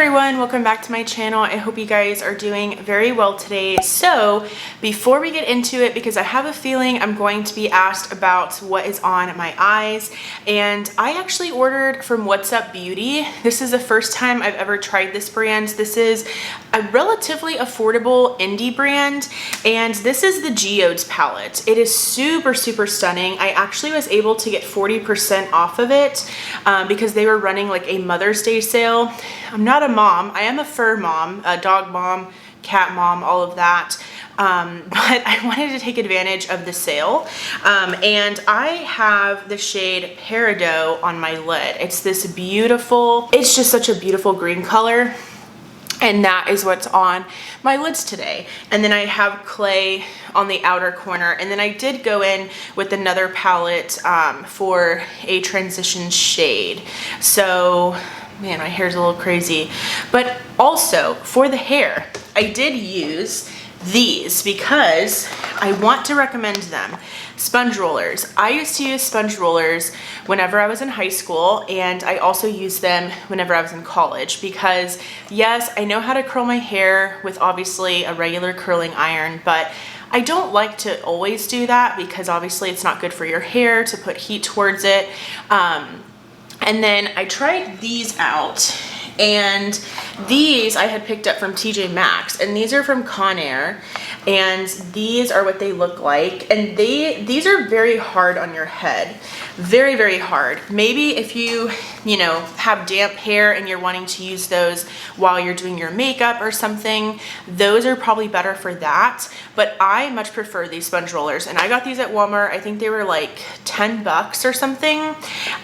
everyone, welcome back to my channel. I hope you guys are doing very well today. So before we get into it, because I have a feeling I'm going to be asked about what is on my eyes, and I actually ordered from What's Up Beauty. This is the first time I've ever tried this brand. This is a relatively affordable indie brand, and this is the Geodes palette. It is super stunning. I actually was able to get 40% off of it because they were running like a Mother's Day sale. I'm not a mom. I am a fur mom, a dog mom, cat mom, all of that. But I wanted to take advantage of the sale. And I have the shade Peridot on my lid. It's this beautiful, it's just such a beautiful green color. And that is what's on my lids today. And then I have clay on the outer corner. And then I did go in with another palette for a transition shade. So, man, my hair's a little crazy. But also, for the hair, I did use these because I want to recommend them. Sponge rollers. I used to use sponge rollers whenever I was in high school, and I also used them whenever I was in college because, yes, I know how to curl my hair with obviously a regular curling iron, but I don't like to always do that because obviously it's not good for your hair to put heat towards it. And then I tried these out, and these I had picked up from TJ Maxx, and these are from Conair, and these are what they look like. And these are very hard on your head, very hard. Maybe if you have damp hair and you're wanting to use those while you're doing your makeup or something, those are probably better for that. But I much prefer these sponge rollers, and I got these at Walmart. I think they were like 10 bucks or something,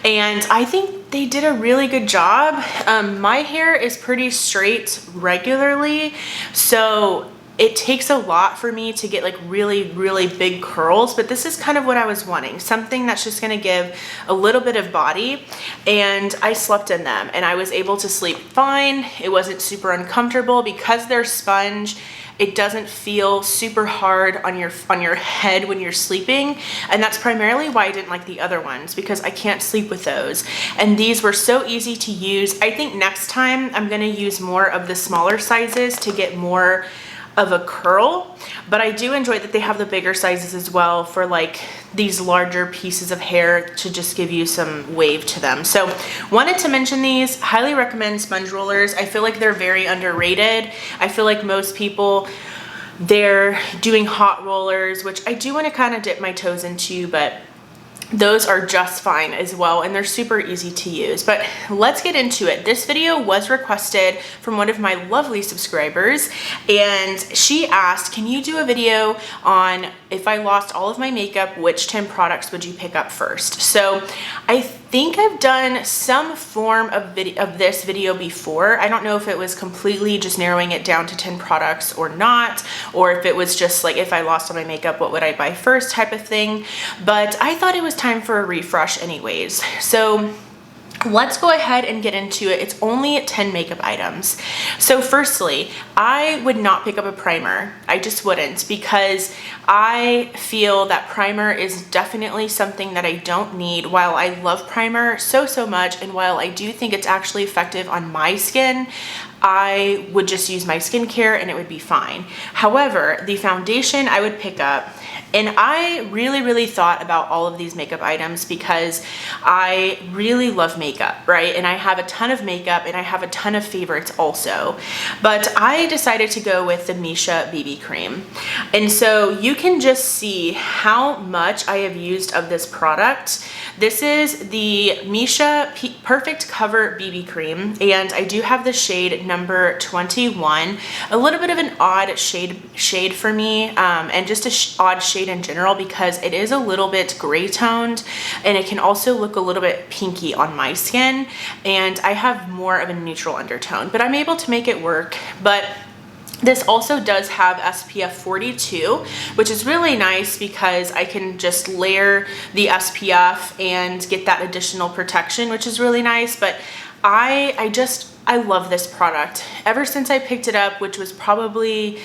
and I think they did a really good job. My hair is pretty straight regularly, so it takes a lot for me to get like really big curls, but this is kind of what I was wanting, something that's just gonna give a little bit of body. And I slept in them and I was able to sleep fine. It wasn't super uncomfortable because they're sponge. It doesn't feel super hard on your head when you're sleeping, and that's primarily why I didn't like the other ones, because I can't sleep with those. And these were so easy to use. I think next time I'm gonna use more of the smaller sizes to get more of a curl, but I do enjoy that they have the bigger sizes as well for like these larger pieces of hair to just give you some wave to them. So wanted to mention these. Highly recommend sponge rollers. I feel like they're very underrated. I feel like most people, they're doing hot rollers, which I do want to kind of dip my toes into, but those are just fine as well, and they're super easy to use. But let's get into it. This video was requested from one of my lovely subscribers, and she asked, can you do a video on if I lost all of my makeup, which 10 products would you pick up first? So I think I've done some form of this video before. I don't know if it was completely just narrowing it down to 10 products or not, or if it was just like if I lost all my makeup, what would I buy first type of thing. But I thought it was time for a refresh anyways. So let's go ahead and get into it. It's only 10 makeup items. So firstly, I would not pick up a primer. I just wouldn't, because I feel that primer is definitely something that I don't need. While I love primer so much, and while I do think it's actually effective on my skin, I would just use my skincare and it would be fine. However, the foundation I would pick up, and I really thought about all of these makeup items because I really love makeup, right? And I have a ton of makeup and I have a ton of favorites also. But I decided to go with the Missha BB cream. And so you can just see how much I have used of this product. This is the Missha Perfect Cover BB cream, and I do have the shade number 21. A little bit of an odd shade for me, and just a odd shade in general because it is a little bit gray toned, and it can also look a little bit pinky on my skin, and I have more of a neutral undertone, but I'm able to make it work. But this also does have SPF 42, which is really nice because I can just layer the SPF and get that additional protection, which is really nice. But I love this product. Ever since I picked it up, which was probably,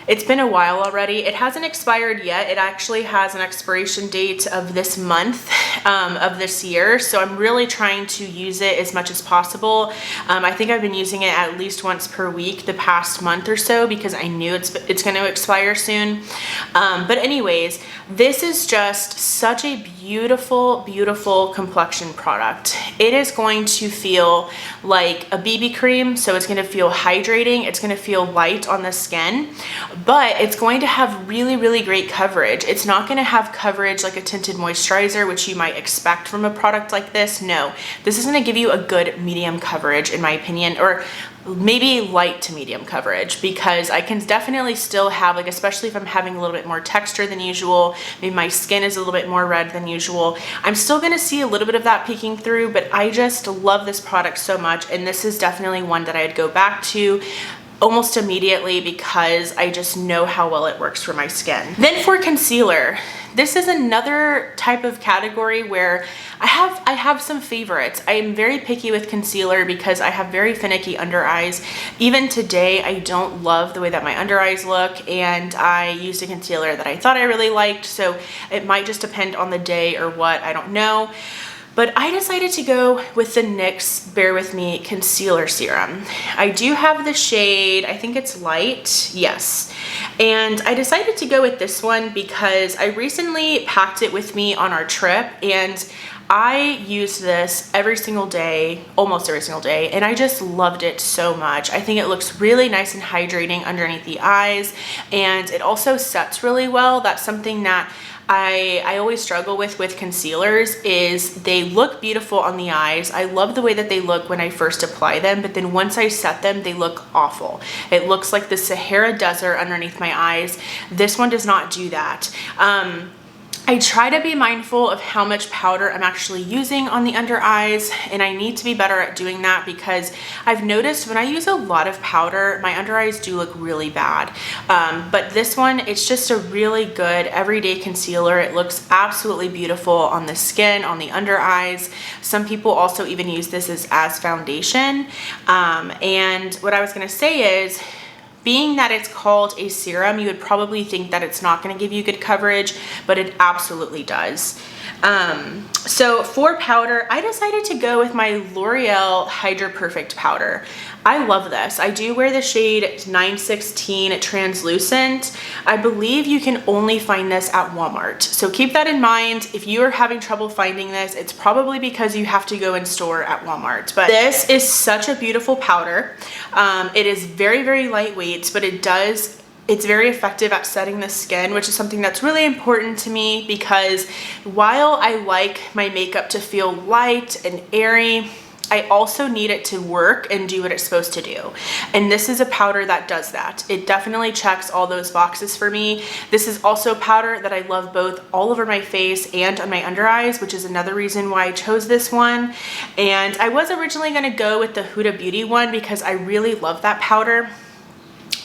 it's been a while already. It hasn't expired yet. It actually has an expiration date of this month, of this year. So I'm really trying to use it as much as possible. I think I've been using it at least once per week the past month or so because I knew it's going to expire soon. But anyways, this is just such a beautiful, beautiful complexion product. It is going to feel like a BB cream, so it's going to feel hydrating. It's going to feel light on the skin, but it's going to have really, really great coverage. It's not going to have coverage like a tinted moisturizer, which you might expect from a product like this. No, this is going to give you a good medium coverage in my opinion, or maybe light to medium coverage, because I can definitely still have, like, especially if I'm having a little bit more texture than usual, maybe my skin is a little bit more red than usual, I'm still going to see a little bit of that peeking through. But I just love this product so much, and this is definitely one that I'd go back to almost immediately because I just know how well it works for my skin. Then for concealer, this is another type of category where I have some favorites. I am very picky with concealer because I have very finicky under eyes. Even today, I don't love the way that my under eyes look, and I used a concealer that I thought I really liked, so it might just depend on the day or what, I don't know. But I decided to go with the NYX Bear With Me Concealer Serum. I do have the shade, I think it's light, yes. And I decided to go with this one because I recently packed it with me on our trip, and I used this every single day, almost every single day, and I just loved it so much. I think it looks really nice and hydrating underneath the eyes, and it also sets really well. That's something that I always struggle with concealers, is they look beautiful on the eyes. I love the way that they look when I first apply them, but then once I set them, they look awful. It looks like the Sahara Desert underneath my eyes. This one does not do that. I try to be mindful of how much powder I'm actually using on the under eyes, and I need to be better at doing that because I've noticed when I use a lot of powder, my under eyes do look really bad. But this one, it's just a really good everyday concealer. It looks absolutely beautiful on the skin, on the under eyes. Some people also even use this as foundation. And what I was gonna say is, being that it's called a serum, you would probably think that it's not going to give you good coverage, but it absolutely does. So for powder, I decided to go with my L'Oreal Hydra Perfect powder. I love this. I do wear the shade 916 translucent. I believe you can only find this at Walmart. So keep that in mind. If you are having trouble finding this, it's probably because you have to go in store at Walmart. But this is such a beautiful powder. It is very, very lightweight, but it's very effective at setting the skin, which is something that's really important to me because while I like my makeup to feel light and airy, I also need it to work and do what it's supposed to do. And this is a powder that does that. It definitely checks all those boxes for me. This is also a powder that I love both all over my face and on my under eyes, which is another reason why I chose this one. And I was originally gonna go with the Huda Beauty one because I really love that powder.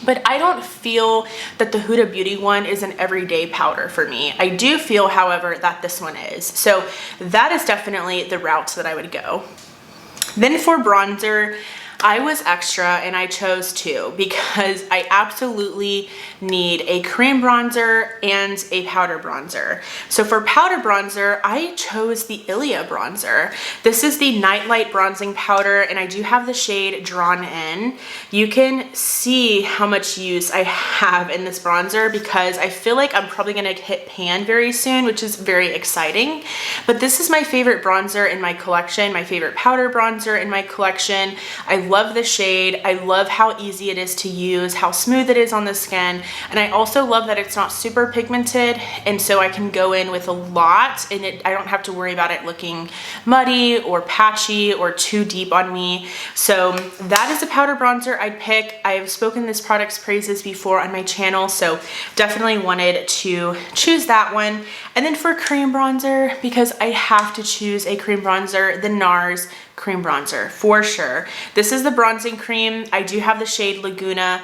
But I don't feel that the Huda Beauty one is an everyday powder for me. I do feel, however, that this one is. So that is definitely the route that I would go. Then for bronzer, I was extra and I chose two because I absolutely need a cream bronzer and a powder bronzer. So for powder bronzer, I chose the Ilia bronzer. This is the Nightlight bronzing powder, and I do have the shade Drawn In. You can see how much use I have in this bronzer because I feel like I'm probably gonna hit pan very soon, which is very exciting. But this is my favorite bronzer in my collection, my favorite powder bronzer in my collection. I love the shade. I love how easy it is to use, how smooth it is on the skin, and I also love that it's not super pigmented, and so I can go in with a lot and I don't have to worry about it looking muddy or patchy or too deep on me. So that is a powder bronzer I'd pick. I have spoken this product's praises before on my channel, so definitely wanted to choose that one. And then for cream bronzer, because I have to choose a cream bronzer, the NARS cream bronzer for sure. This is the bronzing cream. I do have the shade Laguna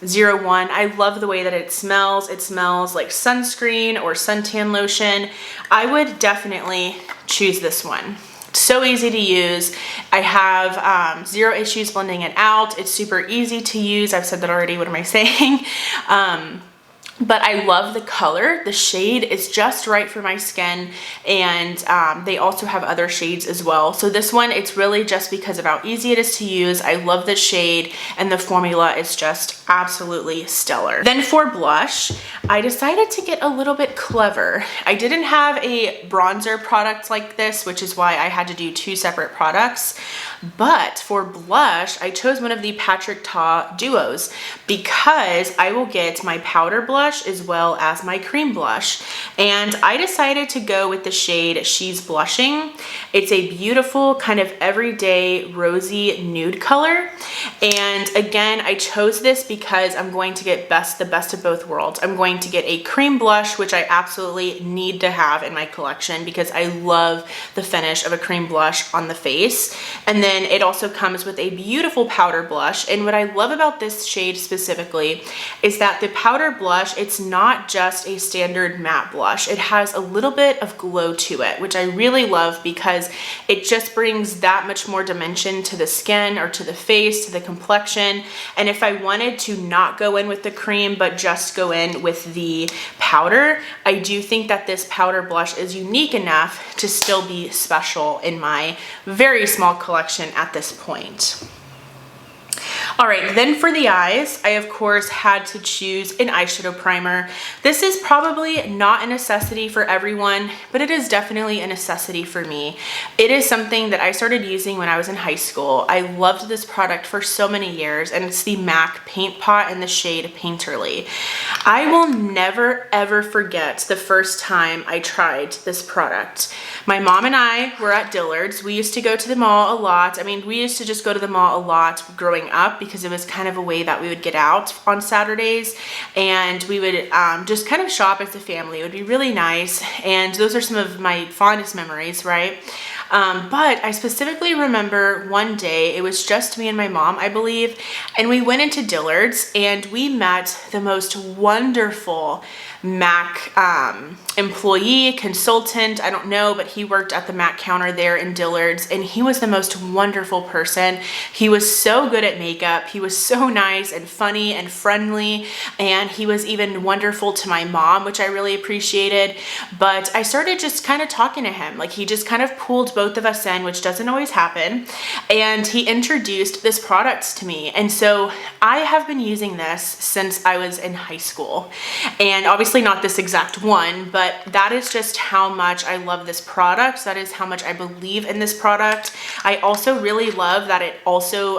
01. I love the way that it smells. It smells like sunscreen or suntan lotion. I would definitely choose this one. So easy to use. I have zero issues blending it out. It's super easy to use. I've said that already. What am I saying? but I love the color. The shade is just right for my skin, and they also have other shades as well. So this one, it's really just because of how easy it is to use. I love the shade, and the formula is just absolutely stellar. Then for blush, I decided to get a little bit clever. I didn't have a bronzer product like this, which is why I had to do 2 separate products. But for blush, I chose one of the Patrick Ta duos because I will get my powder blush as well as my cream blush. And I decided to go with the shade She's Blushing. It's a beautiful kind of everyday rosy nude color. And again, I chose this because I'm going to get the best of both worlds. I'm going to get a cream blush, which I absolutely need to have in my collection because I love the finish of a cream blush on the face. And then it also comes with a beautiful powder blush. And what I love about this shade specifically is that the powder blush, it's not just a standard matte blush. It has a little bit of glow to it, which I really love because it just brings that much more dimension to the skin or to the face, to the complexion. And if I wanted to not go in with the cream, but just go in with the powder, I do think that this powder blush is unique enough to still be special in my very small collection at this point. All right, then for the eyes, I of course had to choose an eyeshadow primer. This is probably not a necessity for everyone, but it is definitely a necessity for me. It is something that I started using when I was in high school. I loved this product for so many years, and it's the MAC Paint Pot in the shade Painterly. I will never ever forget the first time I tried this product. My mom and I were at Dillard's. We used to go to the mall a lot. I mean, we used to just go to the mall a lot growing up because it was kind of a way that we would get out on Saturdays, and we would just kind of shop as a family. It would be really nice, and those are some of my fondest memories, right? But I specifically remember one day, it was just me and my mom, I believe, and we went into Dillard's and we met the most wonderful MAC employee, consultant, I don't know, but he worked at the MAC counter there in Dillard's, and he was the most wonderful person. He was so good at makeup. He was so nice and funny and friendly, and he was even wonderful to my mom, which I really appreciated. But I started just kind of talking to him. Like, he just kind of pulled both of us in, which doesn't always happen, and he introduced this product to me. And so I have been using this since I was in high school, and obviously not this exact one, but that is just how much I love this product. That is how much I believe in this product. I also really love that it also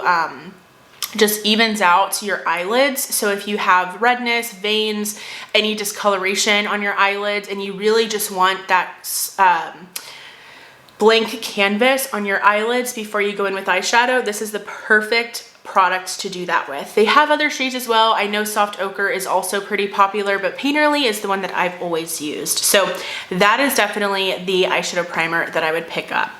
just evens out your eyelids. So if you have redness, veins, any discoloration on your eyelids, and you really just want that blank canvas on your eyelids before you go in with eyeshadow, this is the perfect products to do that with. They have other shades as well. I know soft ochre is also pretty popular, but Painterly is the one that I've always used. So that is definitely the eyeshadow primer that I would pick up.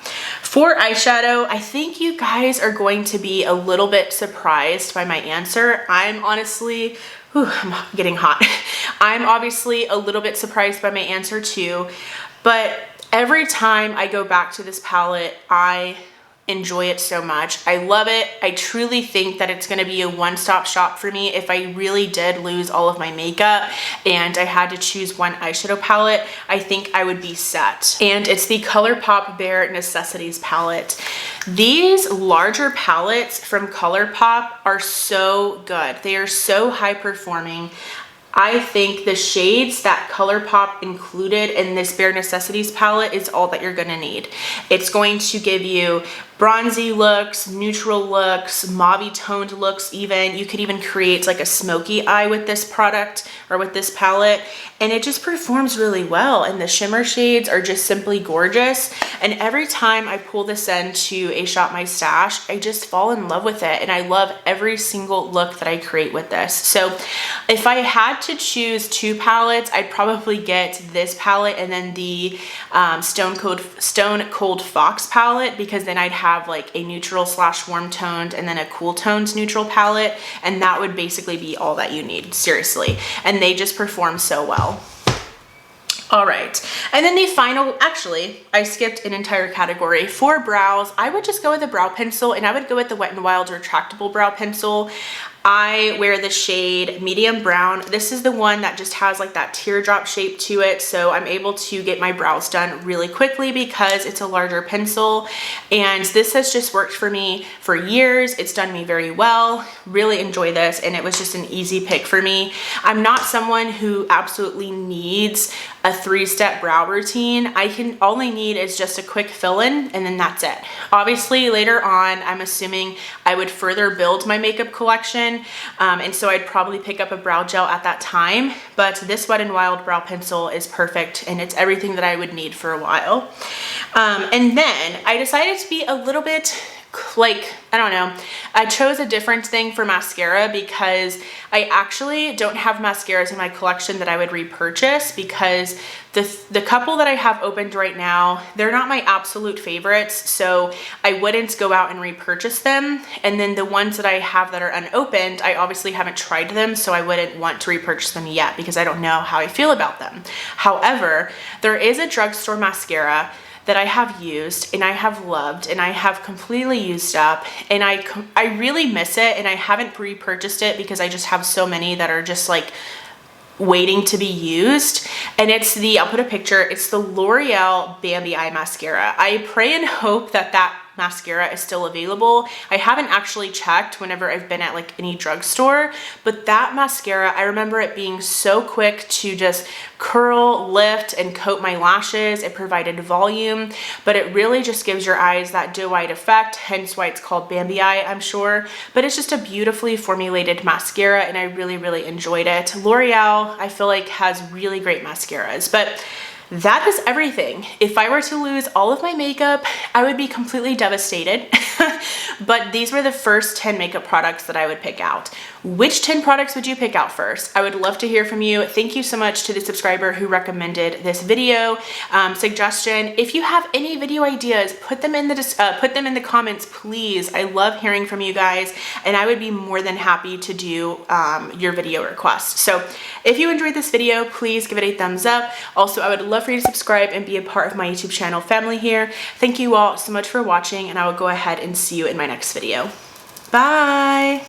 For eyeshadow, I think you guys are going to be a little bit surprised by my answer. I'm honestly, I'm getting hot. I'm obviously a little bit surprised by my answer too, but every time I go back to this palette, I enjoy it so much. I love it. I truly think that it's going to be a one-stop shop for me. If I really did lose all of my makeup and I had to choose one eyeshadow palette, I think I would be set. And it's the ColourPop Bare Necessities palette. These larger palettes from ColourPop are so good. They are so high performing. I think the shades that ColourPop included in this Bare Necessities palette is all that you're gonna need. It's going to give you bronzy looks, neutral looks, mauve toned looks even. You could even create like a smoky eye with this product or with this palette, and it just performs really well. And the shimmer shades are just simply gorgeous. And every time I pull this into a Shop My Stash, I just fall in love with it. And I love every single look that I create with this. So if I had to choose two palettes, I'd probably get this palette and then the Stone Cold Fox palette, because then I'd have like a neutral / warm toned and then a cool toned neutral palette, and that would basically be all that you need, seriously. And they just perform so well. All right, and then the final, actually, I skipped an entire category. For brows, I would just go with a brow pencil, and I would go with the Wet n Wild retractable brow pencil. I wear the shade medium brown. This is the one that just has like that teardrop shape to it, so I'm able to get my brows done really quickly because it's a larger pencil, and this has just worked for me for years. It's done me very well. Really enjoy this, and it was just an easy pick for me. I'm not someone who absolutely needs a 3-step brow routine. All I need is just a quick fill-in, and then that's it. Obviously later on, I'm assuming I would further build my makeup collection, and so I'd probably pick up a brow gel at that time, but this Wet n Wild brow pencil is perfect, and it's everything that I would need for a while. And then I decided to be a little bit like, I don't know, I chose a different thing for mascara because I actually don't have mascaras in my collection that I would repurchase, because the couple that I have opened right now, they're not my absolute favorites, so I wouldn't go out and repurchase them. And then the ones that I have that are unopened, I obviously haven't tried them, so I wouldn't want to repurchase them yet because I don't know how I feel about them. However, there is a drugstore mascara that I have used and I have loved and I have completely used up, and I really miss it, and I haven't repurchased it because I just have so many that are just like waiting to be used. And it's I'll put a picture, it's the L'Oreal Bambi Eye Mascara. I pray and hope that that mascara is still available. I haven't actually checked whenever I've been at like any drugstore, but that mascara, I remember it being so quick to just curl, lift, and coat my lashes. It provided volume, but it really just gives your eyes that doe-eyed effect, hence why it's called Bambi Eye, I'm sure. But it's just a beautifully formulated mascara, and I really, really enjoyed it. L'Oreal, I feel like, has really great mascaras, but that is everything. If I were to lose all of my makeup, I would be completely devastated. But these were the first 10 makeup products that I would pick out. Which 10 products would you pick out first? I would love to hear from you. Thank you so much to the subscriber who recommended this video suggestion. If you have any video ideas, put them in the comments, please. I love hearing from you guys, and I would be more than happy to do your video requests. So if you enjoyed this video, please give it a thumbs up. Also, I would love for you to subscribe and be a part of my YouTube channel family here. Thank you all so much for watching, and I will go ahead and see you in my next video. Bye!